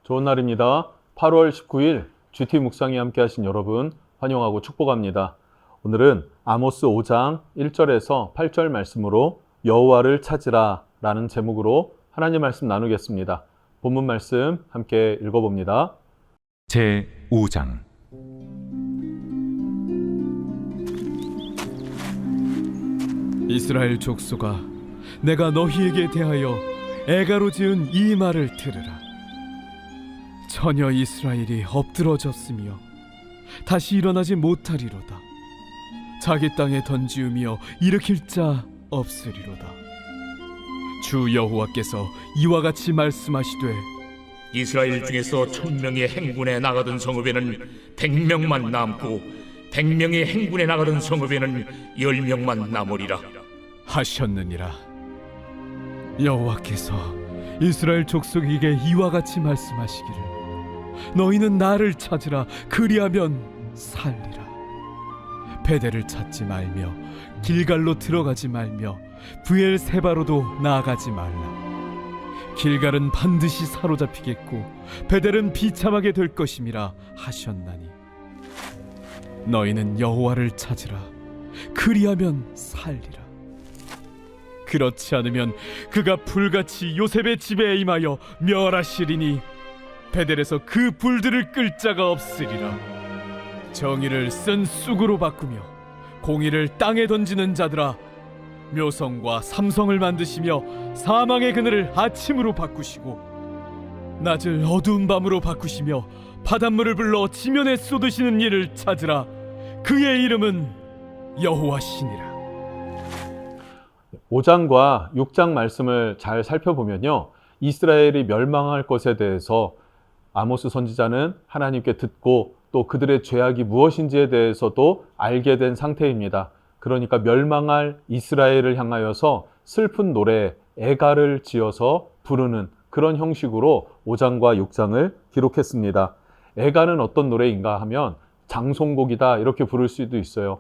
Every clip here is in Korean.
좋은 날입니다. 8월 19일 GT 묵상에 함께 하신 여러분 환영하고 축복합니다. 오늘은 아모스 5장 1절에서 8절 말씀으로 여호와를 찾으라 라는 제목으로 하나님 말씀 나누겠습니다. 본문 말씀 함께 읽어봅니다. 제5장 이스라엘 족속아, 내가 너희에게 대하여 애가로 지은 이 말을 들으라. 처녀 이스라엘이 엎드러졌으며 다시 일어나지 못하리로다. 자기 땅에 던지우며 일으킬 자 없으리로다. 주 여호와께서 이와 같이 말씀하시되, 이스라엘 중에서 1000명의 행군에 나가던 성읍에는 100명만 남고 100명의 행군에 나가던 성읍에는 10명만 남으리라 하셨느니라. 여호와께서 이스라엘 족속에게 이와 같이 말씀하시기를, 너희는 나를 찾으라. 그리하면 살리라. 베델을 찾지 말며 길갈로 들어가지 말며 브엘세바로도 나아가지 말라. 길갈은 반드시 사로잡히겠고 베델은 비참하게 될 것임이라 하셨나니, 너희는 여호와를 찾으라. 그리하면 살리라. 그렇지 않으면 그가 불같이 요셉의 집에 임하여 멸하시리니 베델에서 그 불들을 끌 자가 없으리라. 정의를 쓴 쑥으로 바꾸며 공의를 땅에 던지는 자들아, 묘성과 삼성을 만드시며 사망의 그늘을 아침으로 바꾸시고 낮을 어두운 밤으로 바꾸시며 바닷물을 불러 지면에 쏟으시는 이를 찾으라. 그의 이름은 여호와시니라. 5장과 6장 말씀을 잘 살펴보면요, 이스라엘이 멸망할 것에 대해서 아모스 선지자는 하나님께 듣고 또 그들의 죄악이 무엇인지에 대해서도 알게 된 상태입니다. 그러니까 멸망할 이스라엘을 향하여서 슬픈 노래, 애가를 지어서 부르는 그런 형식으로 5장과 6장을 기록했습니다. 애가는 어떤 노래인가 하면 장송곡이다 이렇게 부를 수도 있어요.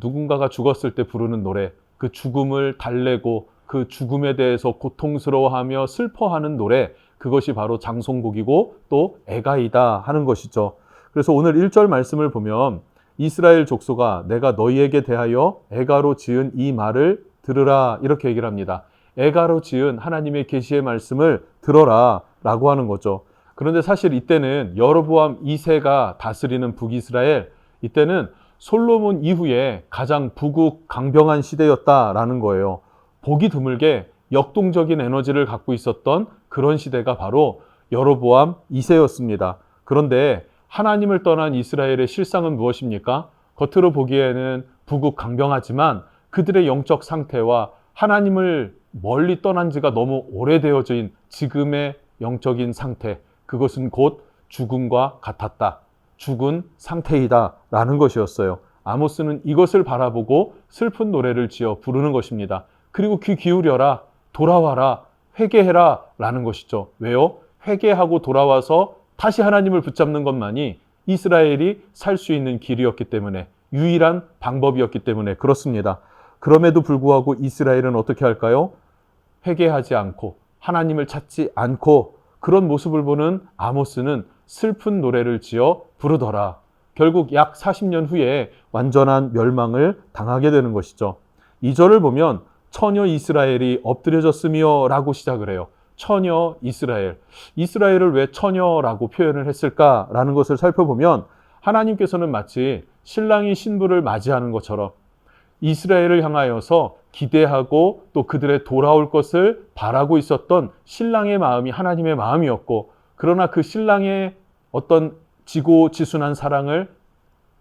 누군가가 죽었을 때 부르는 노래, 그 죽음을 달래고 그 죽음에 대해서 고통스러워하며 슬퍼하는 노래, 그것이 바로 장송곡이고 또 애가이다 하는 것이죠. 그래서 오늘 1절 말씀을 보면 이스라엘 족속아, 내가 너희에게 대하여 애가로 지은 이 말을 들으라 이렇게 얘기를 합니다. 애가로 지은 하나님의 계시의 말씀을 들어라 라고 하는 거죠. 그런데 사실 이때는 여로보암 2세가 다스리는 북이스라엘, 이때는 솔로몬 이후에 가장 부국 강병한 시대였다라는 거예요. 보기 드물게 역동적인 에너지를 갖고 있었던 그런 시대가 바로 여로보암 2세였습니다. 그런데 하나님을 떠난 이스라엘의 실상은 무엇입니까? 겉으로 보기에는 부국 강병하지만 그들의 영적 상태와 하나님을 멀리 떠난 지가 너무 오래되어진 지금의 영적인 상태, 그것은 곧 죽음과 같았다. 죽은 상태이다 라는 것이었어요. 아모스는 이것을 바라보고 슬픈 노래를 지어 부르는 것입니다. 그리고 귀 기울여라, 돌아와라, 회개해라 라는 것이죠. 왜요? 회개하고 돌아와서 다시 하나님을 붙잡는 것만이 이스라엘이 살 수 있는 길이었기 때문에, 유일한 방법이었기 때문에 그렇습니다. 그럼에도 불구하고 이스라엘은 어떻게 할까요? 회개하지 않고 하나님을 찾지 않고 그런 모습을 보는 아모스는 슬픈 노래를 지어 부르더라. 결국 약 40년 후에 완전한 멸망을 당하게 되는 것이죠. 2절을 보면 처녀 이스라엘이 엎드려졌으며 라고 시작을 해요. 처녀 이스라엘. 이스라엘을 왜 처녀라고 표현을 했을까라는 것을 살펴보면 하나님께서는 마치 신랑이 신부를 맞이하는 것처럼 이스라엘을 향하여서 기대하고 또 그들의 돌아올 것을 바라고 있었던 신랑의 마음이 하나님의 마음이었고, 그러나 그 신랑의 어떤 지고지순한 사랑을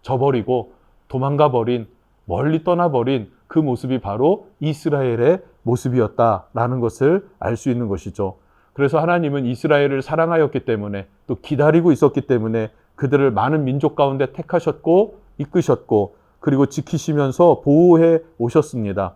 저버리고 도망가 버린, 멀리 떠나버린 그 모습이 바로 이스라엘의 모습이었다라는 것을 알 수 있는 것이죠. 그래서 하나님은 이스라엘을 사랑하였기 때문에 또 기다리고 있었기 때문에 그들을 많은 민족 가운데 택하셨고 이끄셨고 그리고 지키시면서 보호해 오셨습니다.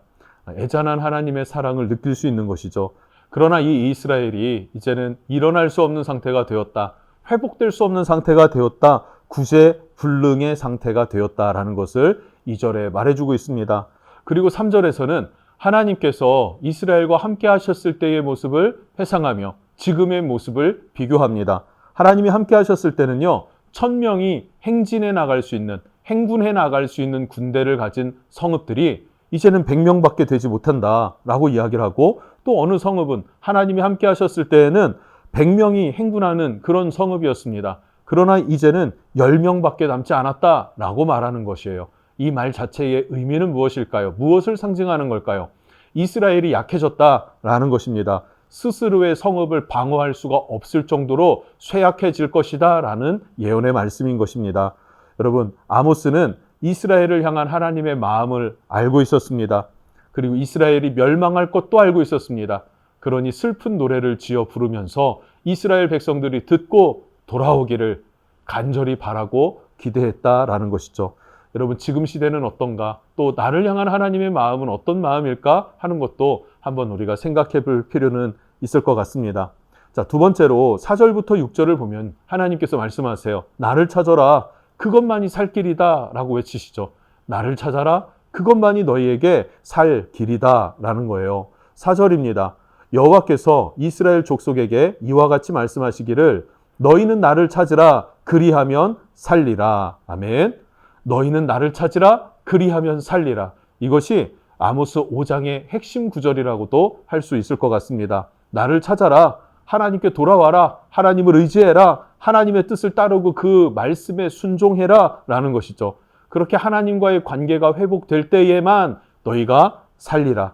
애잔한 하나님의 사랑을 느낄 수 있는 것이죠. 그러나 이 이스라엘이 이제는 일어날 수 없는 상태가 되었다. 회복될 수 없는 상태가 되었다. 구제불능의 상태가 되었다라는 것을 2절에 말해주고 있습니다. 그리고 3절에서는 하나님께서 이스라엘과 함께 하셨을 때의 모습을 회상하며 지금의 모습을 비교합니다. 하나님이 함께 하셨을 때는요, 1000명이 행진해 나갈 수 있는, 행군해 나갈 수 있는 군대를 가진 성읍들이 이제는 100명밖에 되지 못한다라고 이야기를 하고, 또 어느 성읍은 하나님이 함께 하셨을 때에는 100명이 행군하는 그런 성읍이었습니다. 그러나 이제는 10명밖에 남지 않았다라고 말하는 것이에요. 이 말 자체의 의미는 무엇일까요? 무엇을 상징하는 걸까요? 이스라엘이 약해졌다라는 것입니다. 스스로의 성읍을 방어할 수가 없을 정도로 쇠약해질 것이다 라는 예언의 말씀인 것입니다. 여러분, 아모스는 이스라엘을 향한 하나님의 마음을 알고 있었습니다. 그리고 이스라엘이 멸망할 것도 알고 있었습니다. 그러니 슬픈 노래를 지어 부르면서 이스라엘 백성들이 듣고 돌아오기를 간절히 바라고 기대했다라는 것이죠. 여러분, 지금 시대는 어떤가? 또 나를 향한 하나님의 마음은 어떤 마음일까? 하는 것도 한번 우리가 생각해 볼 필요는 있을 것 같습니다. 자, 두 번째로 4절부터 6절을 보면 하나님께서 말씀하세요. 나를 찾아라. 그것만이 살 길이다 라고 외치시죠. 나를 찾아라. 그것만이 너희에게 살 길이다 라는 거예요. 4절입니다. 여호와께서 이스라엘 족속에게 이와 같이 말씀하시기를 너희는 나를 찾으라. 그리하면 살리라. 아멘. 너희는 나를 찾으라. 그리하면 살리라. 이것이 아모스 5장의 핵심 구절이라고도 할 수 있을 것 같습니다. 나를 찾아라. 하나님께 돌아와라. 하나님을 의지해라. 하나님의 뜻을 따르고 그 말씀에 순종해라 라는 것이죠. 그렇게 하나님과의 관계가 회복될 때에만 너희가 살리라.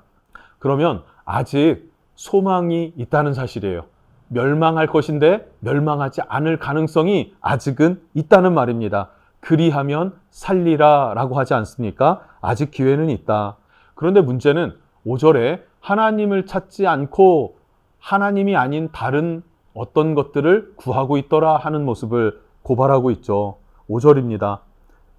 그러면 아직 소망이 있다는 사실이에요. 멸망할 것인데 멸망하지 않을 가능성이 아직은 있다는 말입니다. 그리하면 살리라 라고 하지 않습니까? 아직 기회는 있다. 그런데 문제는 5절에 하나님을 찾지 않고 하나님이 아닌 다른 어떤 것들을 구하고 있더라 하는 모습을 고발하고 있죠. 5절입니다.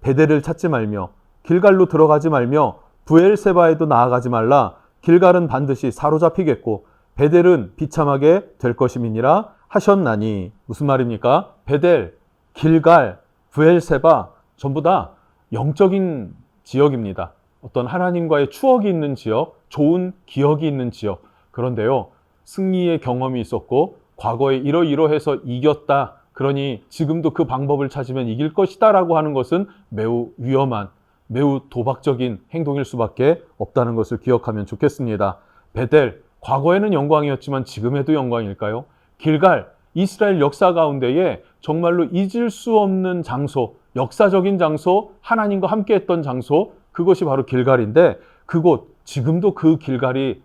베델을 찾지 말며 길갈로 들어가지 말며 브엘세바에도 나아가지 말라. 길갈은 반드시 사로잡히겠고 베델은 비참하게 될 것임이니라 하셨나니. 무슨 말입니까? 베델, 길갈, 브엘세바 전부 다 영적인 지역입니다. 어떤 하나님과의 추억이 있는 지역, 좋은 기억이 있는 지역. 그런데요, 승리의 경험이 있었고 과거에 이러이러해서 이겼다. 그러니 지금도 그 방법을 찾으면 이길 것이다 라고 하는 것은 매우 위험한, 매우 도박적인 행동일 수밖에 없다는 것을 기억하면 좋겠습니다. 베델, 과거에는 영광이었지만 지금에도 영광일까요? 길갈, 이스라엘 역사 가운데에 정말로 잊을 수 없는 장소, 역사적인 장소, 하나님과 함께했던 장소, 그것이 바로 길갈인데 그곳, 지금도 그 길갈이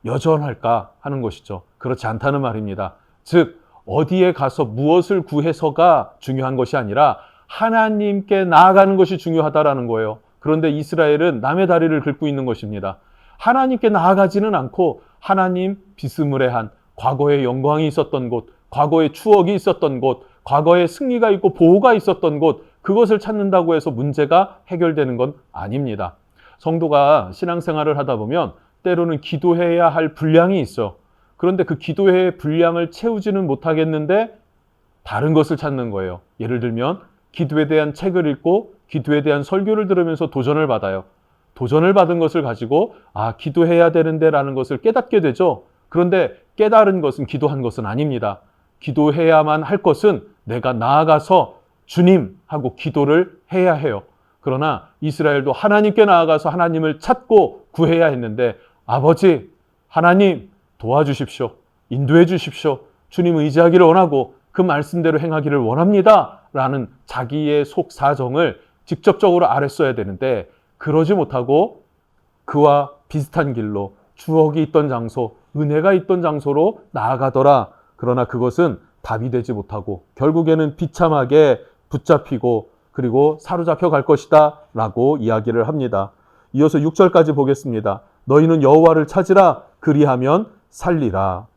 여전할까 하는 것이죠. 그렇지 않다는 말입니다. 즉 어디에 가서 무엇을 구해서가 중요한 것이 아니라 하나님께 나아가는 것이 중요하다라는 거예요. 그런데 이스라엘은 남의 다리를 긁고 있는 것입니다. 하나님께 나아가지는 않고 하나님 비스무레한 과거의 영광이 있었던 곳, 과거의 추억이 있었던 곳, 과거의 승리가 있고 보호가 있었던 곳, 그것을 찾는다고 해서 문제가 해결되는 건 아닙니다. 성도가 신앙생활을 하다 보면 때로는 기도해야 할 분량이 있어. 그런데 그 기도의 분량을 채우지는 못하겠는데 다른 것을 찾는 거예요. 예를 들면 기도에 대한 책을 읽고 기도에 대한 설교를 들으면서 도전을 받아요. 도전을 받은 것을 가지고 기도해야 되는데 라는 것을 깨닫게 되죠. 그런데 깨달은 것은 기도한 것은 아닙니다. 기도해야만 할 것은 내가 나아가서 주님 하고 기도를 해야 해요. 그러나 이스라엘도 하나님께 나아가서 하나님을 찾고 구해야 했는데 아버지 하나님 도와주십시오. 인도해 주십시오. 주님 의지하기를 원하고 그 말씀대로 행하기를 원합니다. 라는 자기의 속 사정을 직접적으로 아뢰어야 되는데 그러지 못하고 그와 비슷한 길로 추억이 있던 장소, 은혜가 있던 장소로 나아가더라. 그러나 그것은 답이 되지 못하고 결국에는 비참하게 붙잡히고 그리고 사로잡혀 갈 것이다 라고 이야기를 합니다. 이어서 6절까지 보겠습니다. 너희는 여호와를 찾으라. 그리하면 살리라.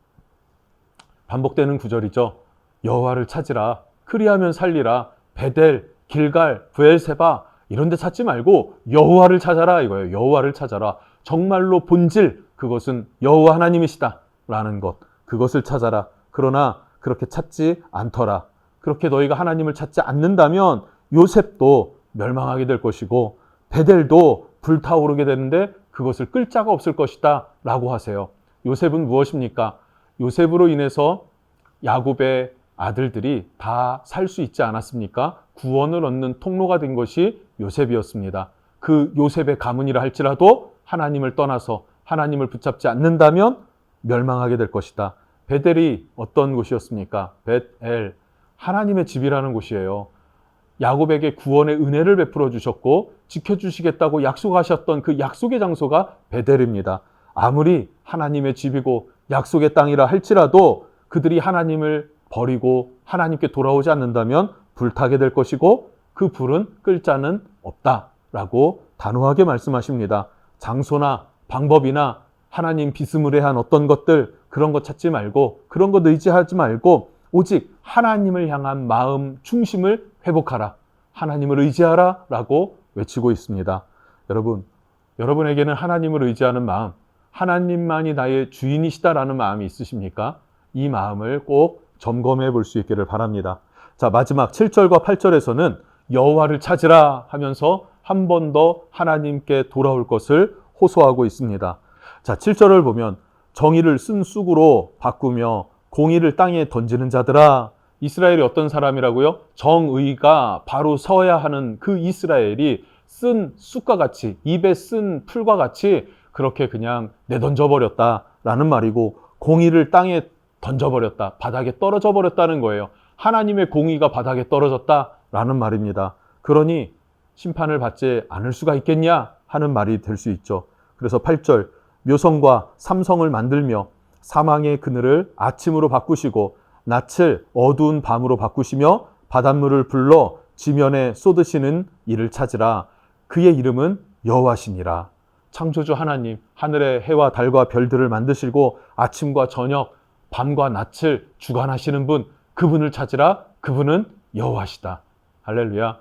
반복되는 구절이죠. 여호와를 찾으라. 그리하면 살리라. 베델, 길갈, 브엘세바 이런 데 찾지 말고 여호와를 찾아라 이거예요. 여호와를 찾아라. 정말로 본질, 그것은 여호와 하나님이시다 라는 것, 그것을 찾아라. 그러나 그렇게 찾지 않더라. 그렇게 너희가 하나님을 찾지 않는다면 요셉도 멸망하게 될 것이고 베델도 불타오르게 되는데 그것을 끌 자가 없을 것이다 라고 하세요. 요셉은 무엇입니까? 요셉으로 인해서 야곱의 아들들이 다 살 수 있지 않았습니까? 구원을 얻는 통로가 된 것이 요셉이었습니다. 그 요셉의 가문이라 할지라도 하나님을 떠나서 하나님을 붙잡지 않는다면 멸망하게 될 것이다. 베델이 어떤 곳이었습니까? 벳엘, 하나님의 집이라는 곳이에요. 야곱에게 구원의 은혜를 베풀어 주셨고 지켜주시겠다고 약속하셨던 그 약속의 장소가 베델입니다. 아무리 하나님의 집이고 약속의 땅이라 할지라도 그들이 하나님을 버리고 하나님께 돌아오지 않는다면 불타게 될 것이고 그 불은 끌 자는 없다라고 단호하게 말씀하십니다. 장소나 방법이나 하나님 비스무리한 어떤 것들 그런 것 찾지 말고 그런 것 의지하지 말고 오직 하나님을 향한 마음 중심을 회복하라. 하나님을 의지하라 라고 외치고 있습니다. 여러분에게는 하나님을 의지하는 마음, 하나님만이 나의 주인이시다라는 마음이 있으십니까? 이 마음을 꼭 점검해 볼 수 있기를 바랍니다. 자, 마지막 7절과 8절에서는 여호와를 찾으라 하면서 한 번 더 하나님께 돌아올 것을 호소하고 있습니다. 자, 7절을 보면 정의를 쓴 쑥으로 바꾸며 공의를 땅에 던지는 자들아. 이스라엘이 어떤 사람이라고요? 정의가 바로 서야 하는 그 이스라엘이 쓴 쑥과 같이, 입에 쓴 풀과 같이 그렇게 그냥 내던져버렸다라는 말이고, 공의를 땅에 던져버렸다, 바닥에 떨어져 버렸다는 거예요. 하나님의 공의가 바닥에 떨어졌다라는 말입니다. 그러니 심판을 받지 않을 수가 있겠냐 하는 말이 될 수 있죠. 그래서 8절, 묘성과 삼성을 만들며 사망의 그늘을 아침으로 바꾸시고 낯을 어두운 밤으로 바꾸시며 바닷물을 불러 지면에 쏟으시는 이를 찾으라. 그의 이름은 여호와시니라. 창조주 하나님, 하늘의 해와 달과 별들을 만드시고 아침과 저녁, 밤과 낯을 주관하시는 분, 그분을 찾으라. 그분은 여호와시다. 할렐루야.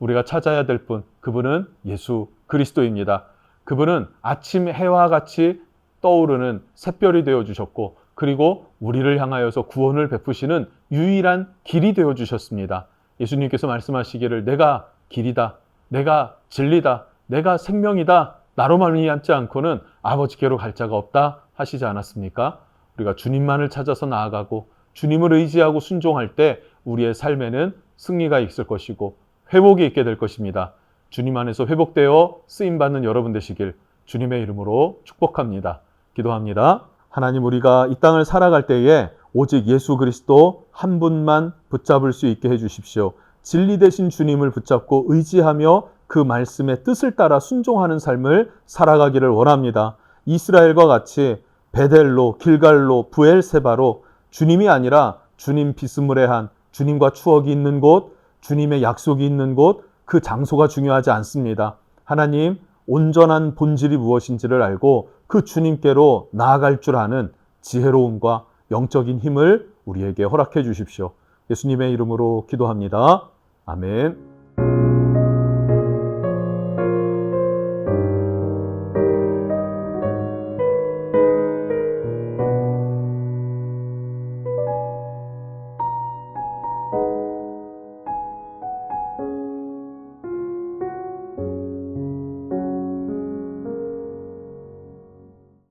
우리가 찾아야 될 분, 그분은 예수 그리스도입니다. 그분은 아침 해와 같이 떠오르는 샛별이 되어주셨고, 그리고 우리를 향하여서 구원을 베푸시는 유일한 길이 되어주셨습니다. 예수님께서 말씀하시기를 내가 길이다, 내가 진리다, 내가 생명이다, 나로 말미암지 않고는 아버지께로 갈 자가 없다 하시지 않았습니까? 우리가 주님만을 찾아서 나아가고 주님을 의지하고 순종할 때 우리의 삶에는 승리가 있을 것이고 회복이 있게 될 것입니다. 주님 안에서 회복되어 쓰임받는 여러분 되시길 주님의 이름으로 축복합니다. 기도합니다. 하나님, 우리가 이 땅을 살아갈 때에 오직 예수 그리스도 한 분만 붙잡을 수 있게 해주십시오. 진리 되신 주님을 붙잡고 의지하며 그 말씀의 뜻을 따라 순종하는 삶을 살아가기를 원합니다. 이스라엘과 같이 베델로, 길갈로, 브엘세바로 주님이 아니라 주님 비스무레한 주님과 추억이 있는 곳, 주님의 약속이 있는 곳, 그 장소가 중요하지 않습니다. 하나님, 온전한 본질이 무엇인지를 알고 그 주님께로 나아갈 줄 아는 지혜로움과 영적인 힘을 우리에게 허락해 주십시오. 예수님의 이름으로 기도합니다. 아멘.